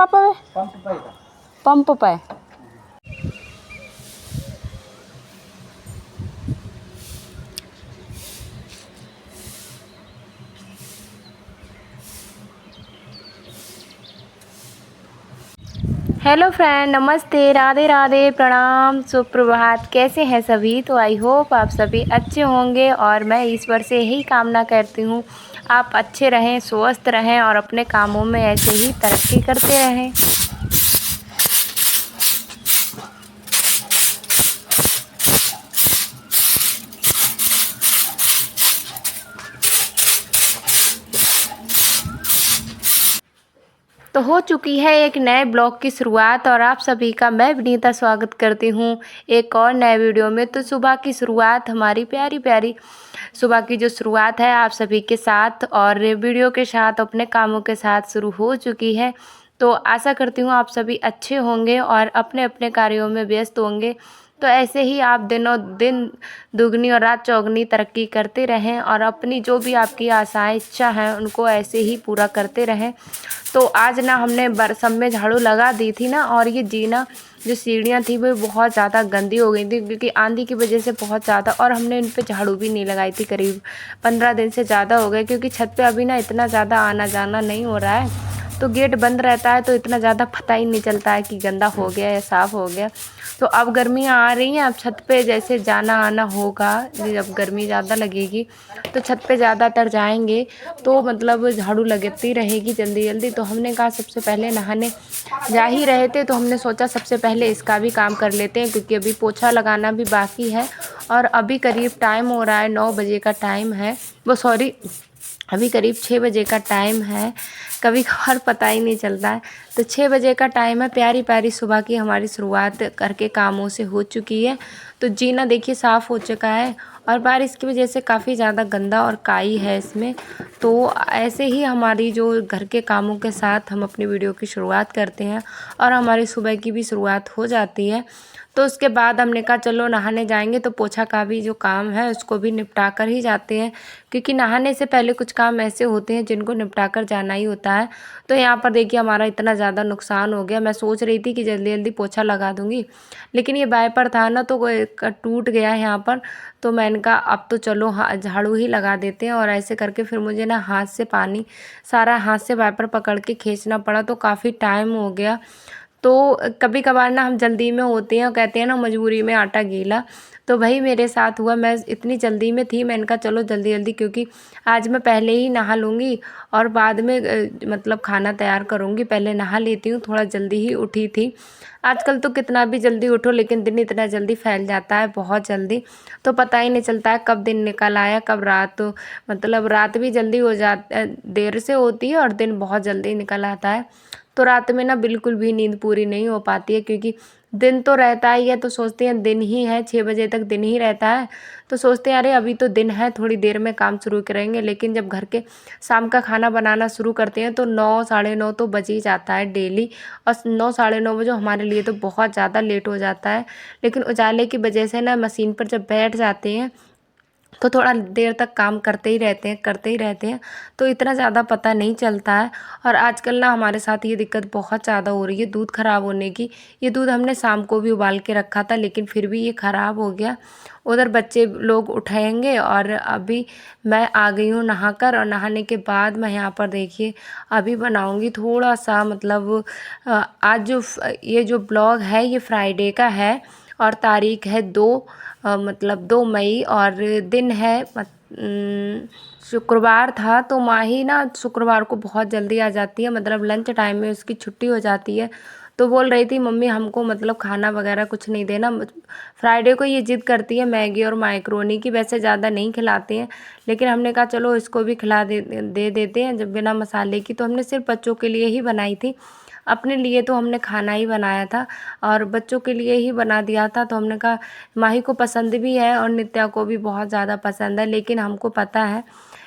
पापा वे पंप पे। Hello friend, नमस्ते, राधे राधे, प्रणाम, सुप्रभात। कैसे हैं सभी? तो आई होप आप सभी अच्छे होंगे और मैं ईश्वर से यही कामना करती हूँ आप अच्छे रहें, स्वस्थ रहें और अपने कामों में ऐसे ही तरक्की करते रहें। तो हो चुकी है एक नए ब्लॉग की शुरुआत और आप सभी का मैं विनीता स्वागत करती हूँ एक और नए वीडियो में। तो सुबह की शुरुआत, हमारी प्यारी प्यारी सुबह की जो शुरुआत है आप सभी के साथ और वीडियो के साथ, अपने कामों के साथ शुरू हो चुकी है। तो आशा करती हूँ आप सभी अच्छे होंगे और अपने अपने कार्यों में व्यस्त होंगे। तो ऐसे ही आप दिनों दिन दुगनी और रात चौगनी तरक्की करते रहें और अपनी जो भी आपकी आशाएं, इच्छा हैं उनको ऐसे ही पूरा करते रहें। तो आज ना हमने सब में झाड़ू लगा दी थी ना, और ये जीना जो सीढ़ियाँ थी वो बहुत ज़्यादा गंदी हो गई थी क्योंकि आंधी की वजह से बहुत ज़्यादा, और हमने इन पे झाड़ू भी नहीं लगाई थी। करीब 15 दिन से ज़्यादा हो गए क्योंकि छत पे अभी ना इतना ज़्यादा आना जाना नहीं हो रहा है। तो गेट बंद रहता है तो इतना ज़्यादा पता ही नहीं चलता है कि गंदा हो गया या साफ़ हो गया। तो अब गर्मियाँ आ रही हैं, अब छत पे जैसे जाना आना होगा, जब गर्मी ज़्यादा लगेगी तो छत पे ज़्यादातर जाएंगे तो मतलब झाड़ू लगती रहेगी जल्दी जल्दी। तो हमने कहा सबसे पहले नहाने जा ही रहे थे तो हमने सोचा सबसे पहले इसका भी काम कर लेते हैं क्योंकि अभी पोछा लगाना भी बाकी है। और अभी करीब टाइम हो रहा है 9 बजे का टाइम है, वो सॉरी अभी करीब 6 बजे का टाइम है। कभी कभार पता ही नहीं चलता है। तो 6 बजे का टाइम है। प्यारी प्यारी सुबह की हमारी शुरुआत करके कामों से हो चुकी है। तो जीना देखिए साफ़ हो चुका है और बारिश की वजह से काफ़ी ज़्यादा गंदा और काई है इसमें। तो ऐसे ही हमारी जो घर के कामों के साथ हम अपनी वीडियो की शुरुआत करते हैं और हमारी सुबह की भी शुरुआत हो जाती है। तो उसके बाद हमने कहा चलो नहाने जाएंगे तो पोछा का भी जो काम है उसको भी निपटा कर ही जाते हैं क्योंकि नहाने से पहले कुछ काम ऐसे होते हैं जिनको निपटा कर जाना ही होता है। तो यहाँ पर देखिए हमारा इतना ज़्यादा नुकसान हो गया। मैं सोच रही थी कि जल्दी जल्दी पोछा लगा दूँगी, लेकिन ये वाइपर था ना तो टूट गया है यहाँ पर। तो मैंने कहा अब तो चलो झाड़ू ही लगा देते हैं, और ऐसे करके फिर मुझे ना हाथ से पानी सारा हाथ से वाइपर पकड़ के खींचना पड़ा तो काफ़ी टाइम हो गया। तो कभी कभार ना हम जल्दी में होते हैं और कहते हैं ना मजबूरी में आटा गीला, तो वही मेरे साथ हुआ। मैं इतनी जल्दी में थी, मैंने कहा चलो जल्दी जल्दी क्योंकि आज मैं पहले ही नहा लूँगी और बाद में मतलब खाना तैयार करूँगी, पहले नहा लेती हूँ। थोड़ा जल्दी ही उठी थी। आजकल तो कितना भी जल्दी उठो लेकिन दिन इतना जल्दी फैल जाता है, बहुत जल्दी, तो पता ही नहीं चलता है कब दिन निकल आया कब रात। मतलब रात भी जल्दी हो देर से होती है और दिन बहुत जल्दी निकल आता है। तो रात में ना बिल्कुल भी नींद पूरी नहीं हो पाती है क्योंकि दिन तो रहता ही है। तो सोचते हैं दिन ही है, 6 बजे तक दिन ही रहता है, तो सोचते हैं अरे अभी तो दिन है, थोड़ी देर में काम शुरू करेंगे। लेकिन जब घर के शाम का खाना बनाना शुरू करते हैं तो 9 साढ़े 9 तो बज ही जाता है डेली, और 9 साढ़े 9 बजे हमारे लिए तो बहुत ज़्यादा लेट हो जाता है। लेकिन उजाले की वजह से ना मशीन पर जब बैठ जाते हैं तो थोड़ा देर तक काम करते ही रहते हैं, तो इतना ज़्यादा पता नहीं चलता है। और आजकल ना हमारे साथ ये दिक्कत बहुत ज़्यादा हो रही है दूध ख़राब होने की। ये दूध हमने शाम को भी उबाल के रखा था लेकिन फिर भी ये ख़राब हो गया। उधर बच्चे लोग उठाएंगे और अभी मैं आ गई हूँ नहाकर, और नहाने के बाद मैं यहाँ पर देखिए अभी बनाऊँगी थोड़ा सा मतलब आज जो ये जो ब्लॉग है ये फ्राइडे का है और तारीख है 2 मतलब 2 मई और दिन है शुक्रवार था। तो माही ना शुक्रवार को बहुत जल्दी आ जाती है, मतलब लंच टाइम में उसकी छुट्टी हो जाती है। तो बोल रही थी मम्मी हमको मतलब खाना वगैरह कुछ नहीं देना। फ्राइडे को ये जिद करती है मैगी और माइक्रोनी की, वैसे ज़्यादा नहीं खिलाते हैं लेकिन हमने कहा चलो इसको भी खिला दे देते हैं जब बिना मसाले की। तो हमने सिर्फ बच्चों के लिए ही बनाई थी, अपने लिए तो हमने खाना ही बनाया था और बच्चों के लिए ही बना दिया था। तो हमने कहा माही को पसंद भी है और नित्या को भी बहुत ज़्यादा पसंद है, लेकिन हमको पता है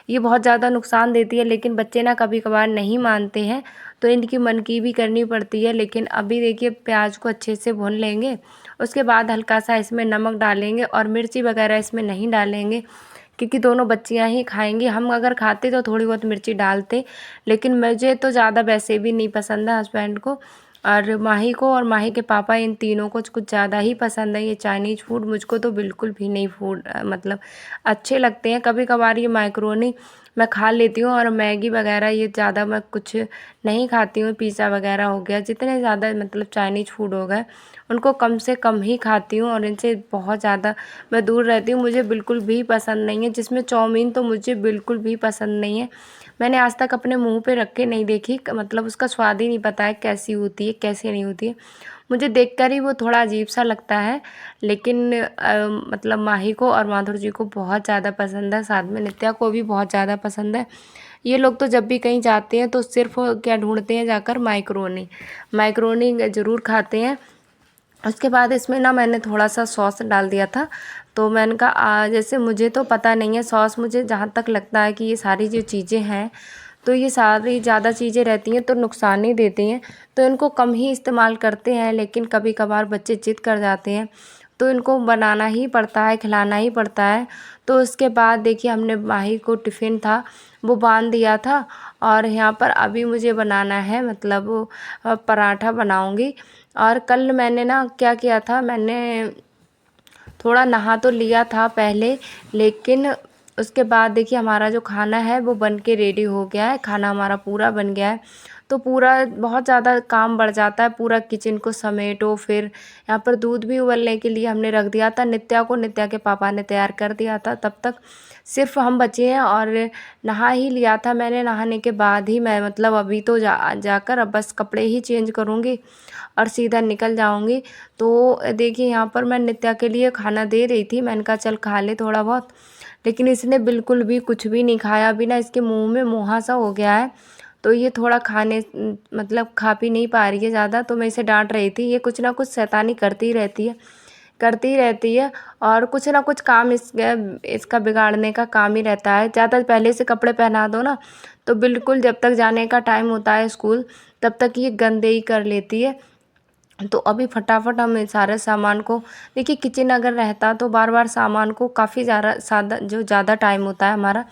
ये बहुत ज़्यादा नुकसान देती है, लेकिन बच्चे ना कभी कभार नहीं मानते हैं तो इनकी मन की भी करनी पड़ती है। लेकिन अभी देखिए प्याज को अच्छे से भून लेंगे, उसके बाद हल्का सा इसमें नमक डालेंगे और मिर्ची वगैरह इसमें नहीं डालेंगे क्योंकि दोनों बच्चियाँ ही खाएंगी। हम अगर खाते तो थोड़ी बहुत मिर्ची डालते, लेकिन मुझे तो ज़्यादा वैसे भी नहीं पसंद है, हस्बैंड को और माही को और माही के पापा, इन तीनों को कुछ ज़्यादा ही पसंद है ये चाइनीज़ फूड। मुझको तो बिल्कुल भी नहीं फूड मतलब अच्छे लगते हैं। कभी कभार ये मैक्रोनी मैं खा लेती हूँ और मैगी वगैरह ये ज़्यादा मैं कुछ नहीं खाती हूँ। पिज़्ज़ा वगैरह हो गया, जितने ज़्यादा मतलब चाइनीज़ फूड हो गए उनको कम से कम ही खाती हूँ और इनसे बहुत ज़्यादा मैं दूर रहती हूँ। मुझे बिल्कुल भी पसंद नहीं है, जिसमें चाउमीन तो मुझे बिल्कुल भी पसंद नहीं है। मैंने आज तक अपने मुंह पे रख के नहीं देखी, मतलब उसका स्वाद ही नहीं पता है कैसी होती है कैसी नहीं होती है। मुझे देखकर ही वो थोड़ा अजीब सा लगता है। लेकिन मतलब माही को और माधुर जी को बहुत ज़्यादा पसंद है, साथ में नित्या को भी बहुत ज़्यादा पसंद है। ये लोग तो जब भी कहीं जाते हैं तो सिर्फ क्या ढूंढते हैं जाकर, मैक्रोनी। मैक्रोनी ज़रूर खाते हैं। उसके बाद इसमें ना मैंने थोड़ा सा सॉस डाल दिया था। तो मैंने कहा जैसे मुझे तो पता नहीं है सॉस, मुझे जहाँ तक लगता है कि ये सारी जो चीज़ें हैं तो ये सारी ज़्यादा चीज़ें रहती हैं तो नुकसान ही देती हैं, तो इनको कम ही इस्तेमाल करते हैं। लेकिन कभी कभार बच्चे जिद कर जाते हैं तो इनको बनाना ही पड़ता है, खिलाना ही पड़ता है। तो उसके बाद देखिए हमने माही को टिफ़िन था वो बांध दिया था और यहाँ पर अभी मुझे बनाना है मतलब पराठा बनाऊंगी। और कल मैंने ना क्या किया था, मैंने थोड़ा नहा तो लिया था पहले, लेकिन उसके बाद देखिए हमारा जो खाना है वो बन के रेडी हो गया है। खाना हमारा पूरा बन गया है। तो पूरा बहुत ज़्यादा काम बढ़ जाता है, पूरा किचन को समेटो। फिर यहाँ पर दूध भी उबलने के लिए हमने रख दिया था नित्या को, नित्या के पापा ने तैयार कर दिया था। तब तक सिर्फ हम बचे हैं और नहा ही लिया था मैंने। नहाने के बाद ही मैं मतलब अभी तो जाकर अब बस कपड़े ही चेंज करूँगी और सीधा निकल जाऊँगी। तो देखिए यहाँ पर मैं नित्या के लिए खाना दे रही थी, मैंने कहा चल खा ले थोड़ा बहुत, लेकिन इसने बिल्कुल भी कुछ भी नहीं खाया। अभी ना इसके मुंह में मुहा सा हो गया है, तो ये थोड़ा खाने मतलब खा पी नहीं पा रही है ज़्यादा। तो मैं इसे डांट रही थी, ये कुछ ना कुछ शैतानी करती रहती है और कुछ ना कुछ काम इसका बिगाड़ने का काम ही रहता है। ज़्यादा पहले से कपड़े पहना दो ना तो बिल्कुल जब तक जाने का टाइम होता है स्कूल तब तक ये गंदे ही कर लेती है। तो अभी फटाफट हम सारे सामान को, देखिए किचन अगर रहता तो बार बार सामान को काफ़ी ज़्यादा टाइम होता है हमारा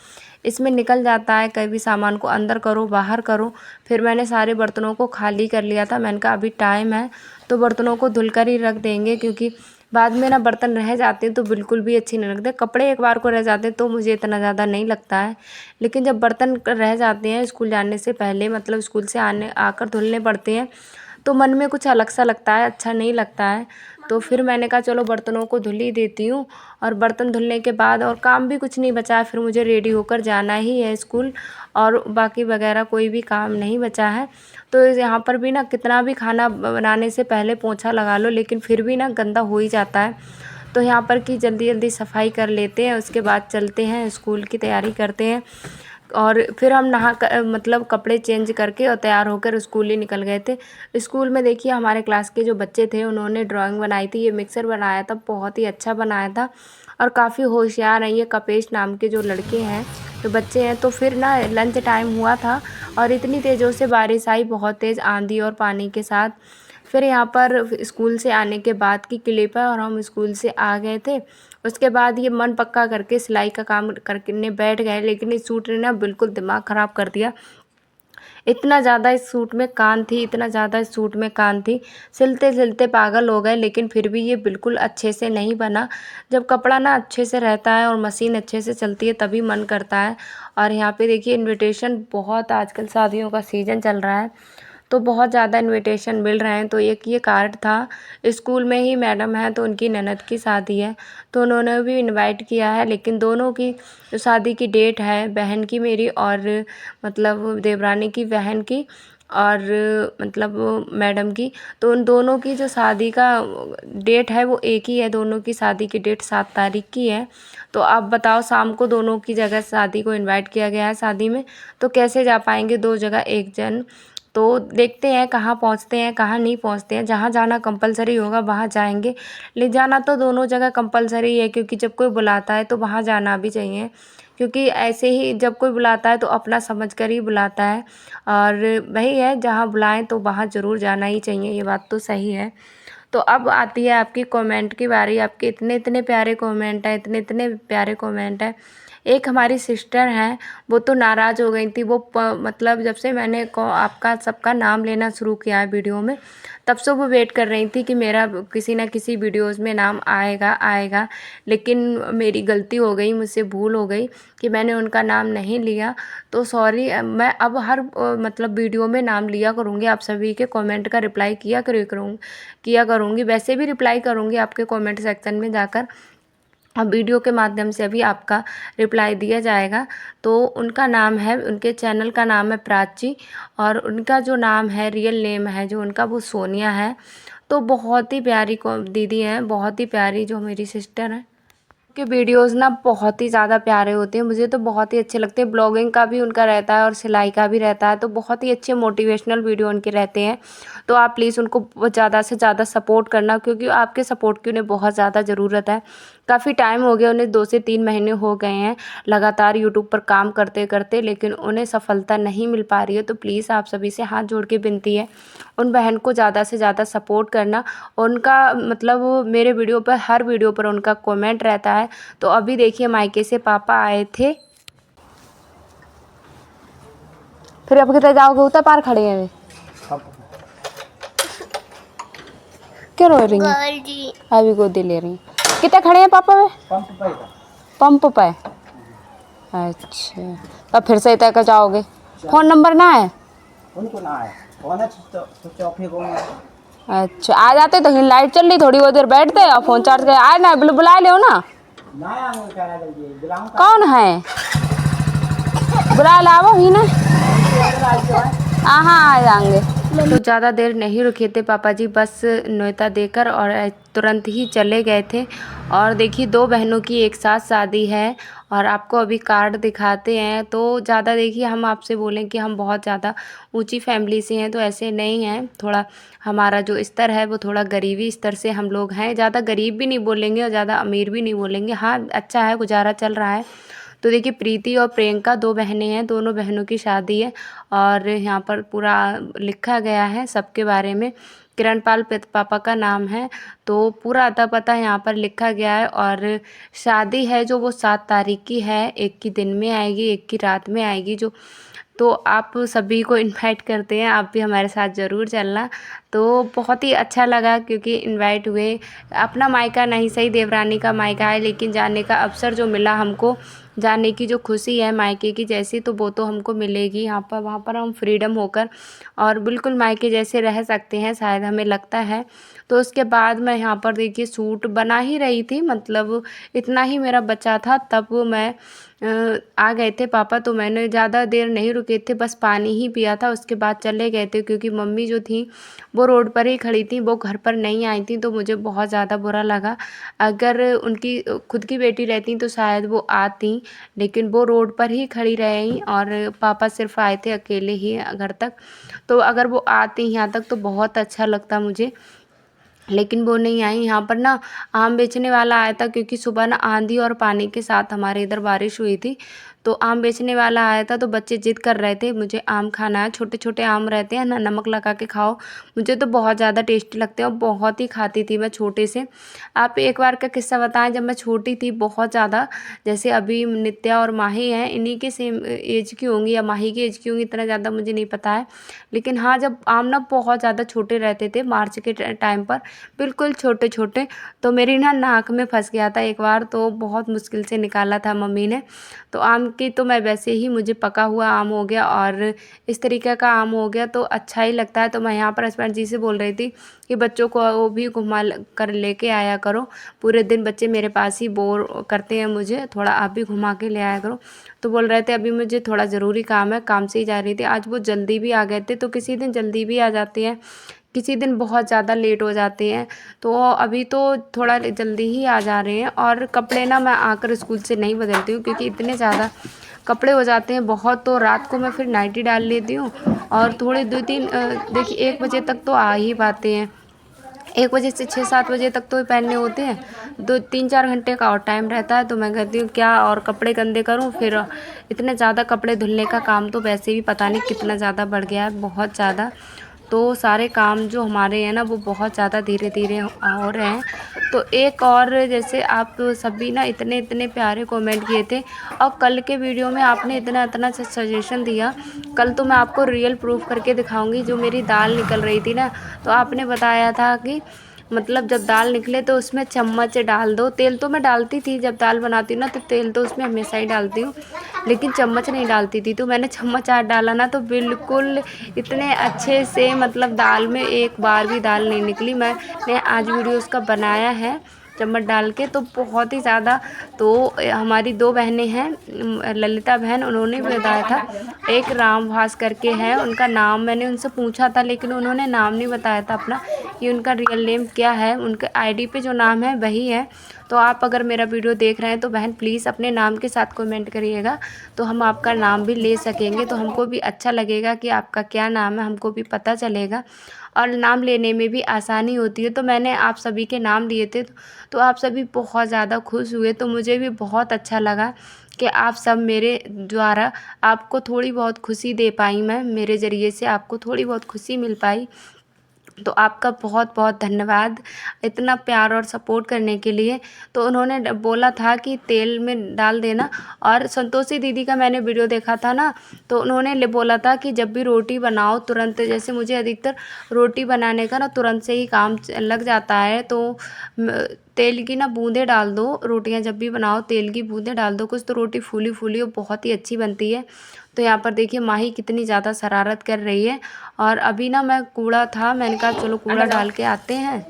इसमें निकल जाता है। कभी सामान को अंदर करो बाहर करो। फिर मैंने सारे बर्तनों को खाली कर लिया था। मैंने कहा अभी टाइम है तो बर्तनों को धुलकर ही रख देंगे, क्योंकि बाद में ना बर्तन रह जाते हैं तो बिल्कुल भी अच्छे नहीं लगते। कपड़े एक बार को रह जाते हैं तो मुझे इतना ज़्यादा नहीं लगता है, लेकिन जब बर्तन रह जाते हैं स्कूल जाने से पहले, मतलब स्कूल से आकर धुलने पड़ते हैं, तो मन में कुछ अलग सा लगता है, अच्छा नहीं लगता है। तो फिर मैंने कहा चलो बर्तनों को धुल ही देती हूँ। और बर्तन धुलने के बाद और काम भी कुछ नहीं बचा है, फिर मुझे रेडी होकर जाना ही है स्कूल, और बाकी वगैरह कोई भी काम नहीं बचा है। तो यहाँ पर भी ना कितना भी खाना बनाने से पहले पोंछा लगा लो लेकिन फिर भी ना गंदा हो ही जाता है। तो यहाँ पर की जल्दी जल्दी सफाई कर लेते हैं, उसके बाद चलते हैं स्कूल की तैयारी करते हैं। और फिर हम मतलब कपड़े चेंज करके और तैयार होकर स्कूल ही निकल गए थे। स्कूल में देखिए हमारे क्लास के जो बच्चे थे उन्होंने ड्राइंग बनाई थी, ये मिक्सर बनाया था, बहुत ही अच्छा बनाया था और काफ़ी होशियार हैं ये कपेश नाम के जो लड़के हैं, जो बच्चे हैं। तो फिर ना लंच टाइम हुआ था और इतनी तेज़ों से बारिश आई, बहुत तेज़ आंधी और पानी के साथ। फिर यहाँ पर स्कूल से आने के बाद की क्लिप है और हम स्कूल से आ गए थे। उसके बाद ये मन पक्का करके सिलाई का काम करने बैठ गए, लेकिन इस सूट ने ना बिल्कुल दिमाग ख़राब कर दिया। इतना ज़्यादा इस सूट में कान थी, इतना ज़्यादा इस सूट में कान थी, सिलते सिलते पागल हो गए, लेकिन फिर भी ये बिल्कुल अच्छे से नहीं बना। जब कपड़ा ना अच्छे से रहता है और मशीन अच्छे से चलती है तभी मन करता है। और यहाँ पे देखिए इनविटेशन बहुत, आजकल शादियों का सीज़न चल रहा है तो बहुत ज़्यादा इनविटेशन मिल रहे हैं। तो एक ये कार्ड था, स्कूल में ही मैडम है तो उनकी ननद की शादी है तो उन्होंने भी इनवाइट किया है। लेकिन दोनों की जो शादी की डेट है, बहन की मेरी और मतलब देवरानी की बहन की और मतलब मैडम की, तो उन दोनों की जो शादी का डेट है वो एक ही है। दोनों की शादी की डेट 7 तारीख की है। तो आप बताओ शाम को दोनों की जगह शादी को इनवाइट किया गया है शादी में, तो कैसे जा पाएंगे दो जगह एक जन। तो देखते हैं कहाँ पहुँचते हैं कहाँ नहीं पहुँचते हैं। जहाँ जाना कंपलसरी होगा वहाँ जाएंगे, ले जाना तो दोनों जगह कंपलसरी है, क्योंकि जब कोई बुलाता है तो वहाँ जाना भी चाहिए। क्योंकि ऐसे ही जब कोई बुलाता है तो अपना समझ कर ही बुलाता है, और वही है जहाँ बुलाएं तो वहाँ ज़रूर जाना ही चाहिए, ये बात तो सही है। तो अब आती है आपकी कमेंट की बारी। आपके इतने इतने प्यारे कमेंट हैं, इतने इतने प्यारे कमेंट हैं। एक हमारी सिस्टर हैं, वो तो नाराज़ हो गई थी। वो मतलब जब से मैंने आपका सबका नाम लेना शुरू किया है वीडियो में, तब से वो वेट कर रही थी कि मेरा किसी न किसी वीडियोज़ में नाम आएगा आएगा। लेकिन मेरी गलती हो गई, मुझसे भूल हो गई कि मैंने उनका नाम नहीं लिया। तो सॉरी। मैं अब हर मतलब वीडियो में नाम लिया करूँगी, आप सभी के कमेंट का रिप्लाई किया करूँगी। वैसे भी रिप्लाई करूँगी आपके कमेंट सेक्शन में जाकर, अब वीडियो के माध्यम से भी आपका रिप्लाई दिया जाएगा। तो उनका नाम है, उनके चैनल का नाम है प्राची, और उनका जो नाम है, रियल नेम है जो उनका, वो सोनिया है। तो बहुत ही प्यारी दीदी हैं, बहुत ही प्यारी जो मेरी सिस्टर हैं। के वीडियोज़ ना बहुत ही ज़्यादा प्यारे होते हैं, मुझे तो बहुत ही अच्छे लगते हैं। ब्लॉगिंग का भी उनका रहता है और सिलाई का भी रहता है, तो बहुत ही अच्छे मोटिवेशनल वीडियो उनके रहते हैं। तो आप प्लीज़ उनको ज़्यादा से ज़्यादा सपोर्ट करना, क्योंकि आपके सपोर्ट की उन्हें बहुत ज़्यादा ज़रूरत है। काफ़ी टाइम हो गया उन्हें, 2 से 3 महीने हो गए हैं लगातार यूट्यूब पर काम करते करते, लेकिन उन्हें सफलता नहीं मिल पा रही है। तो प्लीज़ आप सभी से हाथ जोड़ के विनती है, उन बहन को ज़्यादा से ज़्यादा सपोर्ट करना। उनका मतलब मेरे वीडियो पर, हर वीडियो पर उनका कमेंट रहता है। तो अभी देखिए मायके से पापा आए थे, फिर अब कितने जाओगे? उतर पार खड़े हैं वे, क्यों रो रही हैं? अभी गोदी ले रही हैं। कितने खड़े हैं पापा वे? पंप पे। अच्छा, अब फिर से तय कर जाओगे? फ़ोन नंबर ना है? उनको ना है, फोन है स्विच ऑफ ही होगा। अच्छा, आ जाते तो लाइट चल रही, थोड़ी बहुत देर बैठते और फ़ोन चार्ज कर आए ना, बुला ले ना। कौन है? बुला लाओ ही ना। हाँ आ जाएंगे। तो ज़्यादा देर नहीं रुके थे पापा जी, बस न्योता देकर और तुरंत ही चले गए थे। और देखिए 2 बहनों की एक साथ शादी है, और आपको अभी कार्ड दिखाते हैं। तो ज़्यादा देखिए, हम आपसे बोलें कि हम बहुत ज़्यादा ऊंची फैमिली से हैं, तो ऐसे नहीं हैं। थोड़ा हमारा जो स्तर है वो थोड़ा गरीबी स्तर से हम लोग हैं। ज़्यादा गरीब भी नहीं बोलेंगे और ज़्यादा अमीर भी नहीं बोलेंगे, हाँ अच्छा है, गुजारा चल रहा है। तो देखिए प्रीति और प्रियंका 2 बहनें हैं, दोनों बहनों की शादी है। और यहाँ पर पूरा लिखा गया है सबके बारे में। किरणपाल पापा का नाम है, तो पूरा अता पता यहाँ पर लिखा गया है। और शादी है जो वो 7 तारीख की है, एक की दिन में आएगी, एक की रात में आएगी जो। तो आप सभी को इनवाइट करते हैं, आप भी हमारे साथ ज़रूर चलना। तो बहुत ही अच्छा लगा, क्योंकि इनवाइट हुए। अपना मायका नहीं सही, देवरानी का मायका है, लेकिन जाने का अवसर जो मिला हमको, जाने की जो खुशी है मायके की जैसी, तो वो तो हमको मिलेगी यहाँ पर। वहाँ पर हम फ्रीडम होकर और बिल्कुल मायके जैसे रह सकते हैं, शायद हमें लगता है। तो उसके बाद मैं यहाँ पर देखिए सूट बना ही रही थी, मतलब इतना ही मेरा बचा था, तब मैं आ गए थे पापा। तो मैंने ज़्यादा देर नहीं रुके थे, बस पानी ही पिया था, उसके बाद चले गए थे। क्योंकि मम्मी जो थी वो रोड पर ही खड़ी थी, वो घर पर नहीं आई थी। तो मुझे बहुत ज़्यादा बुरा लगा, अगर उनकी खुद की बेटी रहती तो शायद वो आती, लेकिन वो रोड पर ही खड़ी रहीं और पापा सिर्फ आए थे अकेले ही घर तक। तो अगर वो आती यहाँ तक तो बहुत अच्छा लगता मुझे, लेकिन वो नहीं आई। यहाँ पर ना आम बेचने वाला आया था, क्योंकि सुबह ना आंधी और पानी के साथ हमारे इधर बारिश हुई थी। तो आम बेचने वाला आया था, तो बच्चे जिद कर रहे थे मुझे आम खाना है। छोटे छोटे आम रहते हैं ना, नमक लगा के खाओ, मुझे तो बहुत ज़्यादा टेस्टी लगते हैं और बहुत ही खाती थी मैं छोटे से। आप एक बार का किस्सा बताएं, जब मैं छोटी थी बहुत ज़्यादा, जैसे अभी नित्या और माही हैं, इन्हीं के सेम एज की होंगी या माही की एज की होंगी, इतना ज़्यादा मुझे नहीं पता है। लेकिन हाँ, जब आम ना बहुत ज़्यादा छोटे रहते थे, मार्च के टाइम पर बिल्कुल छोटे छोटे, तो मेरी ना नाक में फंस गया था एक बार, तो बहुत मुश्किल से निकाला था मम्मी ने। तो आम की तो मैं वैसे ही, मुझे पका हुआ आम हो गया और इस तरीके का आम हो गया, तो अच्छा ही लगता है। तो मैं यहाँ पर हस्बैंड जी से बोल रही थी कि बच्चों को वो भी घुमा कर लेके आया करो, पूरे दिन बच्चे मेरे पास ही बोर करते हैं मुझे, थोड़ा आप भी घुमा के ले आया करो। तो बोल रहे थे अभी मुझे थोड़ा ज़रूरी काम है, काम से ही जा रही थी। आज वो जल्दी भी आ गए थे, तो किसी दिन जल्दी भी आ जाते हैं, किसी दिन बहुत ज़्यादा लेट हो जाते हैं। तो अभी तो थोड़ा जल्दी ही आ जा रहे हैं। और कपड़े ना मैं आकर स्कूल से नहीं बदलती हूँ, क्योंकि इतने ज़्यादा कपड़े हो जाते हैं बहुत, तो रात को मैं फिर नाइटी डाल लेती हूँ। और थोड़े 2-3 देखिए 1 बजे तक तो आ ही पाते हैं, 1 बजे से 6-7 बजे तक तो पहनने होते हैं, 2-3-4 घंटे का और टाइम रहता है। तो मैं कहती हूँ क्या और कपड़े गंदे करूँ, फिर इतने ज़्यादा कपड़े धुलने का काम तो वैसे भी पता नहीं कितना ज़्यादा बढ़ गया है, बहुत ज़्यादा। तो सारे काम जो हमारे हैं ना वो बहुत ज़्यादा धीरे धीरे हो रहे हैं। तो एक और जैसे आप सभी ना इतने इतने प्यारे कमेंट किए थे, और कल के वीडियो में आपने इतना इतना सजेशन दिया। कल तो मैं आपको रियल प्रूफ करके दिखाऊंगी। जो मेरी दाल निकल रही थी ना, तो आपने बताया था कि मतलब जब दाल निकले तो उसमें चम्मच डाल दो। तेल तो मैं डालती थी जब दाल बनाती हूँ ना, तो तेल तो उसमें हमेशा ही डालती हूँ, लेकिन चम्मच नहीं डालती थी। तो मैंने चम्मच आज डाला ना, तो बिल्कुल इतने अच्छे से मतलब दाल में एक बार भी दाल नहीं निकली। मैंने आज वीडियो उसका बनाया है चम्मच डाल के, तो बहुत ही ज़्यादा। तो हमारी 2 बहनें हैं, ललिता बहन, उन्होंने भी बताया था। एक रामभास करके है उनका नाम, मैंने उनसे पूछा था लेकिन उन्होंने नाम नहीं बताया था अपना कि उनका रियल नेम क्या है। उनके आईडी पे जो नाम है वही है। तो आप अगर मेरा वीडियो देख रहे हैं तो बहन प्लीज़ अपने नाम के साथ कमेंट करिएगा, तो हम आपका नाम भी ले सकेंगे। तो हमको भी अच्छा लगेगा कि आपका क्या नाम है, हमको भी पता चलेगा और नाम लेने में भी आसानी होती है। तो मैंने आप सभी के नाम लिए थे, तो आप सभी बहुत ज़्यादा खुश हुए। तो मुझे भी बहुत अच्छा लगा कि आप सब मेरे द्वारा आपको थोड़ी बहुत खुशी दे पाई, मैं मेरे ज़रिए से आपको थोड़ी बहुत खुशी मिल पाई। तो आपका बहुत बहुत धन्यवाद इतना प्यार और सपोर्ट करने के लिए। तो उन्होंने बोला था कि तेल में डाल देना। और संतोषी दीदी का मैंने वीडियो देखा था ना, तो उन्होंने बोला था कि जब भी रोटी बनाओ तुरंत, जैसे मुझे अधिकतर रोटी बनाने का ना तुरंत से ही काम लग जाता है, तो तेल की ना बूंदें डाल दो। रोटियां जब भी बनाओ तेल की बूंदें डाल दो कुछ, तो रोटी फूली फूली और बहुत ही अच्छी बनती है। तो यहाँ पर देखिए माही कितनी ज़्यादा शरारत कर रही है। और अभी ना मैं कूड़ा था, मैंने कहा चलो कूड़ा डाल के आते हैं।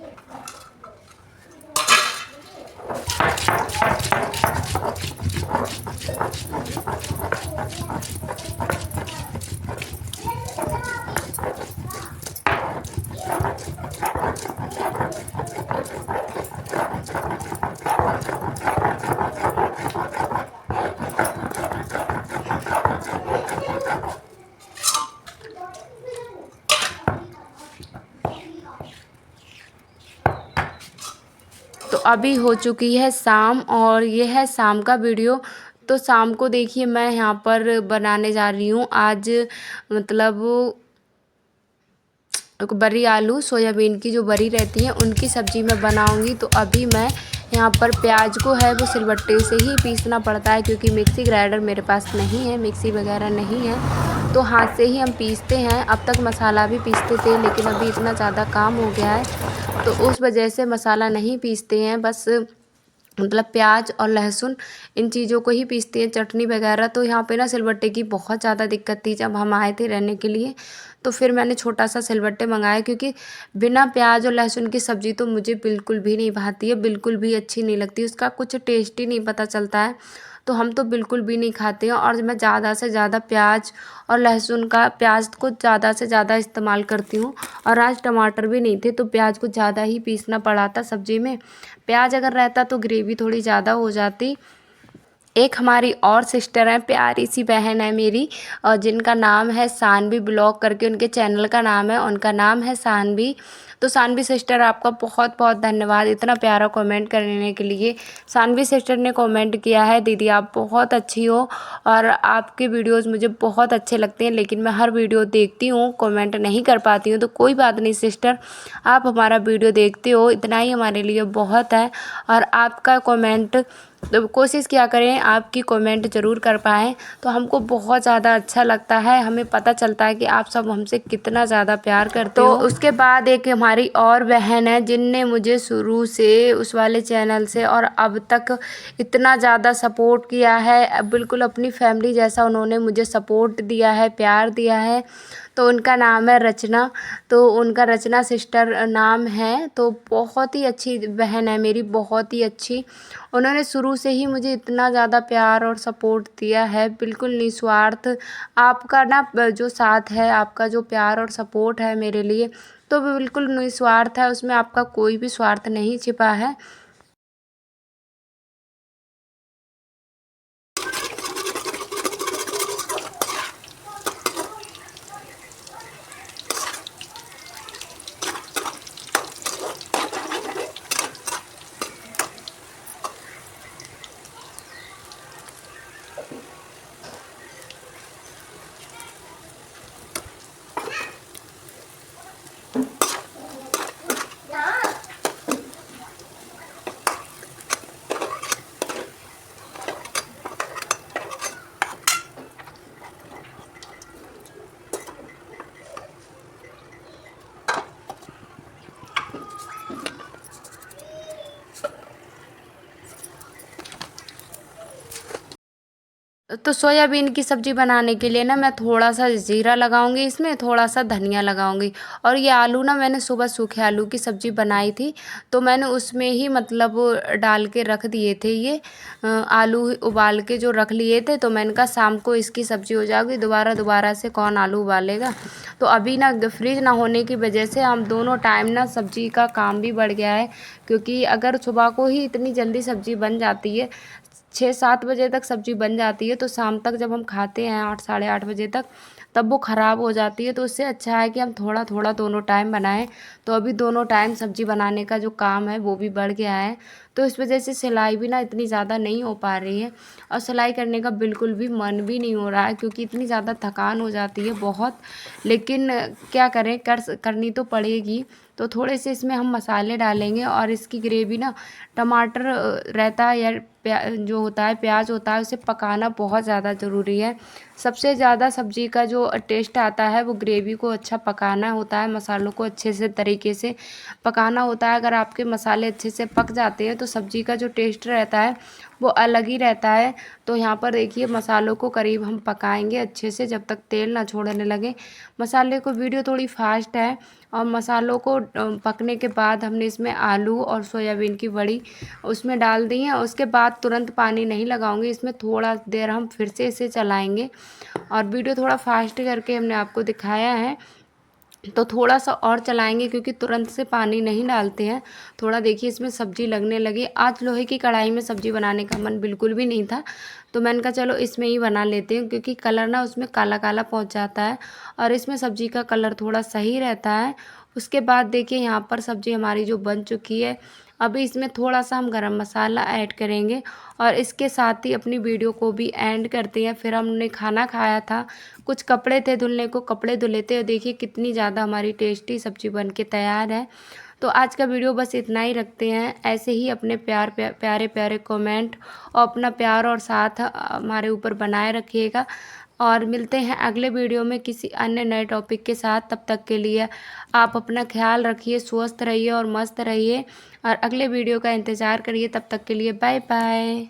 तो अभी हो चुकी है शाम और ये है शाम का वीडियो। तो शाम को देखिए मैं यहाँ पर बनाने जा रही हूँ आज, मतलब बड़ी आलू सोयाबीन की जो बड़ी रहती है उनकी सब्ज़ी मैं बनाऊंगी। तो अभी मैं यहाँ पर प्याज को है वो सिलबट्टे से ही पीसना पड़ता है, क्योंकि मिक्सी ग्राइंडर मेरे पास नहीं है, मिक्सी वगैरह नहीं है, तो हाथ से ही हम पीसते हैं। अब तक मसाला भी पीसते थे, लेकिन अभी इतना ज़्यादा काम हो गया है तो उस वजह से मसाला नहीं पीसते हैं, बस मतलब प्याज और लहसुन इन चीज़ों को ही पीसते हैं, चटनी वगैरह। तो यहाँ पे ना सिलबट्टे की बहुत ज़्यादा दिक्कत थी जब हम आए थे रहने के लिए, तो फिर मैंने छोटा सा सिलबट्टे मंगाया, क्योंकि बिना प्याज और लहसुन की सब्ज़ी तो मुझे बिल्कुल भी नहीं भाती है, बिल्कुल भी अच्छी नहीं लगती, उसका कुछ टेस्ट ही नहीं पता चलता है। तो हम तो बिल्कुल भी नहीं खाते हैं। और मैं ज़्यादा से ज़्यादा प्याज और लहसुन का, प्याज को ज़्यादा से ज़्यादा इस्तेमाल करती हूँ। और आज टमाटर भी नहीं थे तो प्याज को ज़्यादा ही पीसना पड़ा था सब्ज़ी में। प्याज अगर रहता तो ग्रेवी थोड़ी ज़्यादा हो जाती। एक हमारी और सिस्टर है, प्यारी सी बहन है मेरी, और जिनका नाम है सानवी ब्लॉग करके उनके चैनल का नाम है, उनका नाम है सानवी। तो सानवी सिस्टर आपका बहुत बहुत धन्यवाद इतना प्यारा कमेंट करने के लिए। सानवी सिस्टर ने कमेंट किया है, दीदी आप बहुत अच्छी हो और आपके वीडियोस मुझे बहुत अच्छे लगते हैं, लेकिन मैं हर वीडियो देखती हूँ, कमेंट नहीं कर पाती हूँ। तो कोई बात नहीं सिस्टर, आप हमारा वीडियो देखते हो इतना ही हमारे लिए बहुत है। और आपका कमेंट, तो कोशिश किया करें आपकी कमेंट ज़रूर कर पाएँ, तो हमको बहुत ज़्यादा अच्छा लगता है, हमें पता चलता है कि आप सब हमसे कितना ज़्यादा प्यार करते हो। तो उसके बाद एक हमारी और बहन है जिनने मुझे शुरू से उस वाले चैनल से और अब तक इतना ज़्यादा सपोर्ट किया है, बिल्कुल अपनी फैमिली जैसा उन्होंने मुझे सपोर्ट दिया है, प्यार दिया है। तो उनका नाम है रचना, तो उनका रचना सिस्टर नाम है। तो बहुत ही अच्छी बहन है मेरी, बहुत ही अच्छी। उन्होंने शुरू से ही मुझे इतना ज़्यादा प्यार और सपोर्ट दिया है, बिल्कुल निस्वार्थ। आपका ना जो साथ है, आपका जो प्यार और सपोर्ट है मेरे लिए, तो बिल्कुल निस्वार्थ है, उसमें आपका कोई भी स्वार्थ नहीं छिपा है। तो सोयाबीन की सब्ज़ी बनाने के लिए ना मैं थोड़ा सा ज़ीरा लगाऊंगी, इसमें थोड़ा सा धनिया लगाऊंगी। और ये आलू ना मैंने सुबह सूखे आलू की सब्ज़ी बनाई थी, तो मैंने उसमें ही मतलब डाल के रख दिए थे। ये आलू उबाल के जो रख लिए थे, तो मैंने कहा शाम को इसकी सब्ज़ी हो जाएगी, दोबारा से कौन आलू उबालेगा। तो अभी ना फ्रिज ना होने की वजह से हम दोनों टाइम ना सब्ज़ी का काम भी बढ़ गया है, क्योंकि अगर सुबह को ही इतनी जल्दी सब्ज़ी बन जाती है, 6-7 बजे तक सब्ज़ी बन जाती है, तो शाम तक जब हम खाते हैं 8 साढ़े 8 बजे तक, तब वो ख़राब हो जाती है। तो उससे अच्छा है कि हम थोड़ा थोड़ा दोनों टाइम बनाएं। तो अभी दोनों टाइम सब्ज़ी बनाने का जो काम है वो भी बढ़ गया है, तो इस वजह से सिलाई भी ना इतनी ज़्यादा नहीं हो पा रही है, और सिलाई करने का बिल्कुल भी मन भी नहीं हो रहा है, क्योंकि इतनी ज़्यादा थकान हो जाती है बहुत। लेकिन क्या करें, करनी तो पड़ेगी। तो थोड़े से इसमें हम मसाले डालेंगे, और इसकी ग्रेवी ना टमाटर रहता है या जो होता है प्याज होता है, उसे पकाना बहुत ज़्यादा ज़रूरी है। सबसे ज़्यादा सब्ज़ी का जो टेस्ट आता है वो ग्रेवी को अच्छा पकाना होता है, मसालों को अच्छे से तरीके से पकाना होता है। अगर आपके मसाले अच्छे से पक जाते हैं तो सब्ज़ी का जो टेस्ट रहता है वो अलग ही रहता है। तो यहाँ पर देखिए मसालों को करीब हम पकाएंगे अच्छे से जब तक तेल ना छोड़ने लगे। मसाले को वीडियो थोड़ी फास्ट है, और मसालों को पकने के बाद हमने इसमें आलू और सोयाबीन की बड़ी उसमें डाल दी है। उसके बाद तुरंत पानी नहीं लगाऊंगी, इसमें थोड़ा देर हम फिर से इसे चलाएंगे। और वीडियो थोड़ा फास्ट करके हमने आपको दिखाया है, तो थोड़ा सा और चलाएंगे, क्योंकि तुरंत से पानी नहीं डालते हैं। थोड़ा देखिए इसमें सब्ज़ी लगने लगी। आज लोहे की कढ़ाई में सब्ज़ी बनाने का मन बिल्कुल भी नहीं था, तो मैंने कहा चलो इसमें ही बना लेते हैं, क्योंकि कलर ना उसमें काला काला पहुंच जाता है, और इसमें सब्ज़ी का कलर थोड़ा सही रहता है। उसके बाद देखिए यहाँ पर सब्ज़ी हमारी जो बन चुकी है, अभी इसमें थोड़ा सा हम गरम मसाला ऐड करेंगे, और इसके साथ ही अपनी वीडियो को भी एंड करते हैं। फिर हमने खाना खाया था, कुछ कपड़े थे धुलने को, कपड़े धुले थे, और देखिए कितनी ज़्यादा हमारी टेस्टी सब्ज़ी बन के तैयार है। तो आज का वीडियो बस इतना ही रखते हैं। ऐसे ही अपने प्यारे प्यारे कमेंट और अपना प्यार और साथ हमारे ऊपर बनाए रखिएगा, और मिलते हैं अगले वीडियो में किसी अन्य नए टॉपिक के साथ। तब तक के लिए आप अपना ख्याल रखिए, स्वस्थ रहिए और मस्त रहिए, और अगले वीडियो का इंतज़ार करिए। तब तक के लिए बाय बाय।